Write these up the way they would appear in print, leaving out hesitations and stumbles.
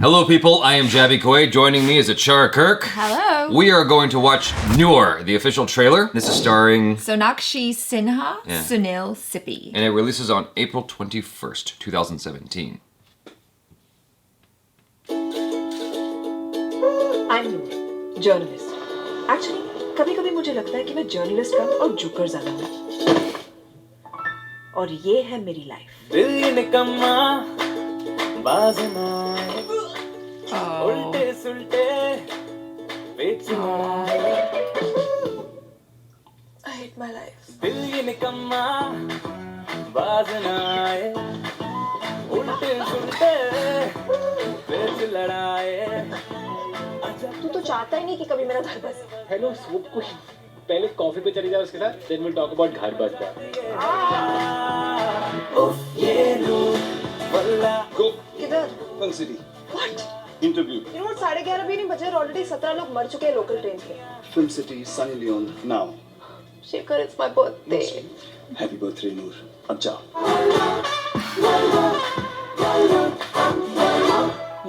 Hello people, I am JABY KOAY. Joining me is ACHARA KIRK. Hello. We are going to watch NOOR, the official trailer. This is starring Sonakshi Sinha, Sunil Sippy. And it releases on April 21st, 2017. I'm NOOR, journalist. Actually, कभी-कभी मुझे लगता है कि मैं journalist कम और joker ज़्यादा हूँ. और ये है मेरी life. दिल ये निकम्मा बाज ना उल्टे सुल्टे पेच लड़ाए. I hate my life. दिल ये निकम्मा बाज ना उल्टे सुल्टे पेच लड़ाए. तू तो चाहता ही नहीं कि कभी मेरा घर बसे. हेलो सूप को पहले कॉफी पे चली जाओ उसके साथ देन विल टॉक अबाउट घर बस का. गो किधर? Fun city What? Interview. You know what? 11:30 भी नहीं बजे और ऑलरेडी 17 लोग मर चुके हैं लोकल ट्रेन के. Film city Sunny Leone now. Shekhar, it's my birthday. Happy birthday Noor. अब जाओ.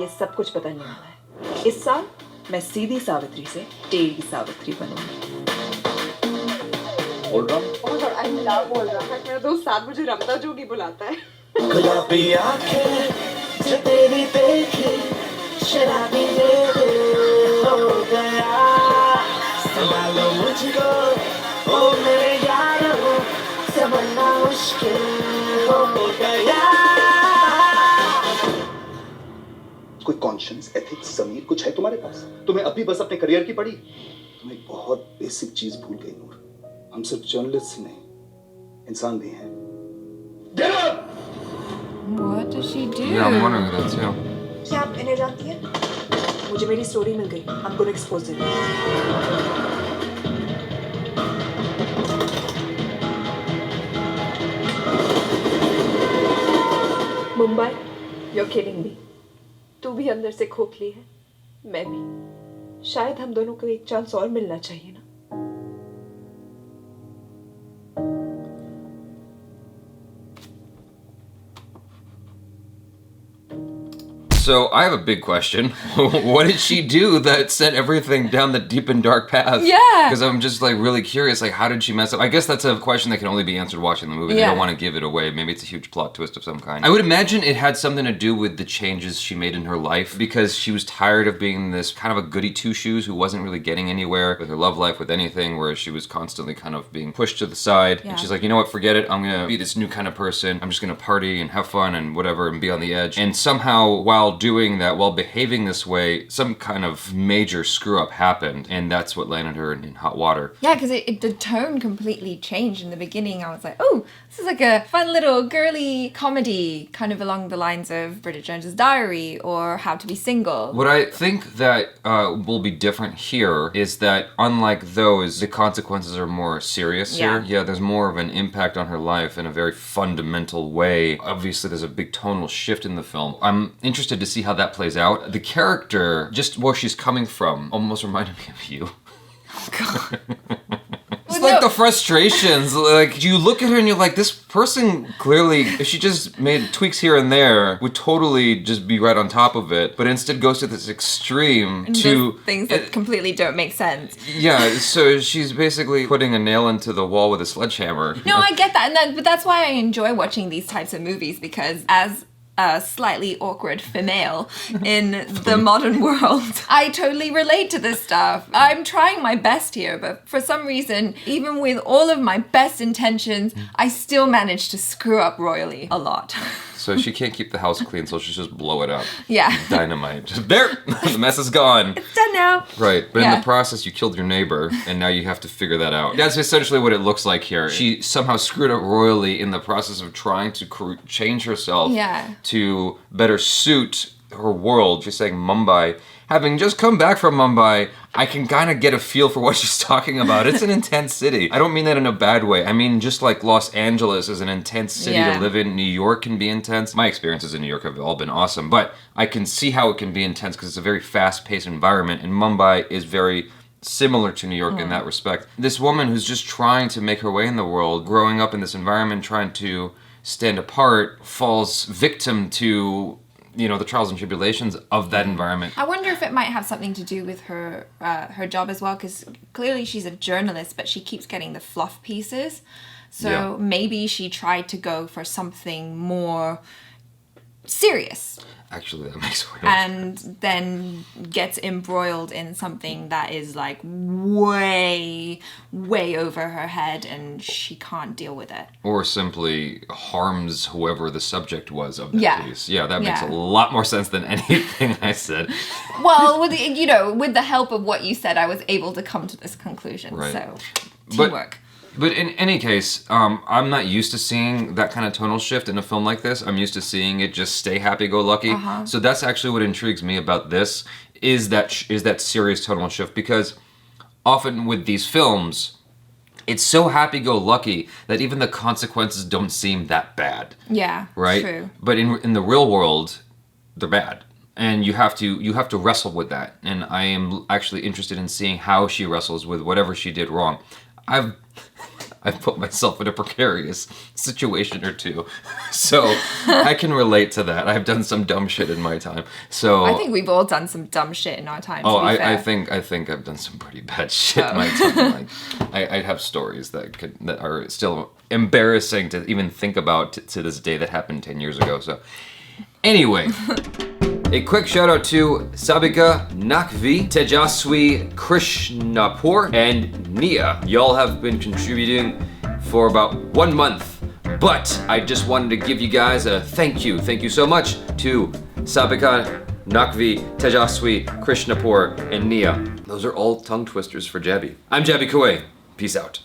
ये सब कुछ पता नहीं वाला है. इस साल मैं सीधी सावित्री से टेढ़ी सावित्री बनूंगी. बोल रहा हूँ. Oh my God, I love बोल रहा है. मेरा दोस्त साथ मुझे रमदा जोगी बुलाता है. गुलाबी आंखें जो तेरी देखी शराबी दिल हो गया. संभालो मुझको ओ मेरे यारो समझना मुश्किल हो गया. कोई कॉन्शियंस, एथिक्स, ज़मीर कुछ है तुम्हारे पास? तुम्हें अभी बस अपने करियर की पड़ी. तुम एक बहुत बेसिक चीज भूल गई नूर. हम सिर्फ जर्नलिस्ट नहीं, इंसान भी हैं. What does she do? Yeah, I'm wondering that too. क्या आप इन्हें जानती हैं? मुझे मेरी स्टोरी मिल गई. I'm going to expose it. Mumbai, you're kidding me. तू भी अंदर से खोखली है, मैं भी. शायद हम दोनों को एक चांस और मिलना चाहिए ना. So, I have a big question. What did she do that sent everything down the deep and dark path? Yeah. Because I'm just like really curious, like how did she mess up? I guess that's a question that can only be answered watching the movie. They don't want to give it away. Maybe it's a huge plot twist of some kind. I would imagine it had something to do with the changes she made in her life because she was tired of being this kind of a goody two-shoes who wasn't really getting anywhere with her love life, with anything, where she was constantly kind of being pushed to the side. And she's like, you know what, forget it. I'm going to be this new kind of person. I'm just going to party and have fun and whatever and be on the edge. And somehow, while doing that, while behaving this way, some kind of major screw up happened, and that's what landed her in hot water. Yeah, because the tone completely changed in the beginning. I was like, oh, this is like a fun little girly comedy, kind of along the lines of Bridget Jones's Diary or How to Be Single. What I think that will be different here is that, unlike those, the consequences are more serious here. Yeah, there's more of an impact on her life in a very fundamental way. Obviously, there's a big tonal shift in the film. I'm interested to see how that plays out. The character, just where she's coming from, almost reminded me of you. Oh, God. It's like the frustrations, like you look at her and you're like, this person clearly, if she just made tweaks here and there, would totally just be right on top of it, but instead goes to this extreme And to... things that completely don't make sense. Yeah, so she's basically putting a nail into the wall with a sledgehammer. No, I get that, but that's why I enjoy watching these types of movies, because as a slightly awkward female in the modern world, I totally relate to this stuff. I'm trying my best here, but for some reason, even with all of my best intentions, I still manage to screw up royally a lot. So she can't keep the house clean, so she'll just blow it up. Yeah. Dynamite. There! The mess is gone. It's done now. Right, but in the process you killed your neighbor, and now you have to figure that out. That's essentially what it looks like here. She somehow screwed up royally in the process of trying to change herself to better suit her world. She's saying Mumbai. Having just come back from Mumbai, I can kind of get a feel for what she's talking about. It's an intense city. I don't mean that in a bad way. I mean just like Los Angeles is an intense city to live in. New York can be intense. My experiences in New York have all been awesome, but I can see how it can be intense because it's a very fast-paced environment, and Mumbai is very similar to New York in that respect. This woman who's just trying to make her way in the world, growing up in this environment, trying to stand apart, falls victim to, you know, the trials and tribulations of that environment. I wonder if it might have something to do with her her job as well, because clearly she's a journalist, but she keeps getting the fluff pieces. So maybe she tried to go for something more serious. Actually, that makes sense. And then gets embroiled in something that is like way over her head and she can't deal with it. Or simply harms whoever the subject was of that piece. Yeah, that makes a lot more sense than anything I said. Well, with with the help of what you said, I was able to come to this conclusion. Right. So, teamwork. But in any case, I'm not used to seeing that kind of tonal shift in a film like this. I'm used to seeing it just stay happy-go-lucky. So that's actually what intrigues me about this, is that serious tonal shift. Because often with these films, it's so happy-go-lucky that even the consequences don't seem that bad. Yeah, right? True. But in the real world, they're bad. And you have to wrestle with that. And I am actually interested in seeing how she wrestles with whatever she did wrong. I've put myself in a precarious situation or two, so I can relate to that. I've done some dumb shit in my time, so I think we've all done some dumb shit in our time. Oh, I think I've done some pretty bad shit in my time. Like, I have stories that are still embarrassing to even think about to this day that happened 10 years ago. So, anyway. A quick shout out to Sabika Nakvi, Tejaswi Krishnapur, and Nia. Y'all have been contributing for about 1 month, but I just wanted to give you guys a thank you. Thank you so much to Sabika Nakvi, Tejaswi Krishnapur, and Nia. Those are all tongue twisters for JABY. I'm JABY KOAY. Peace out.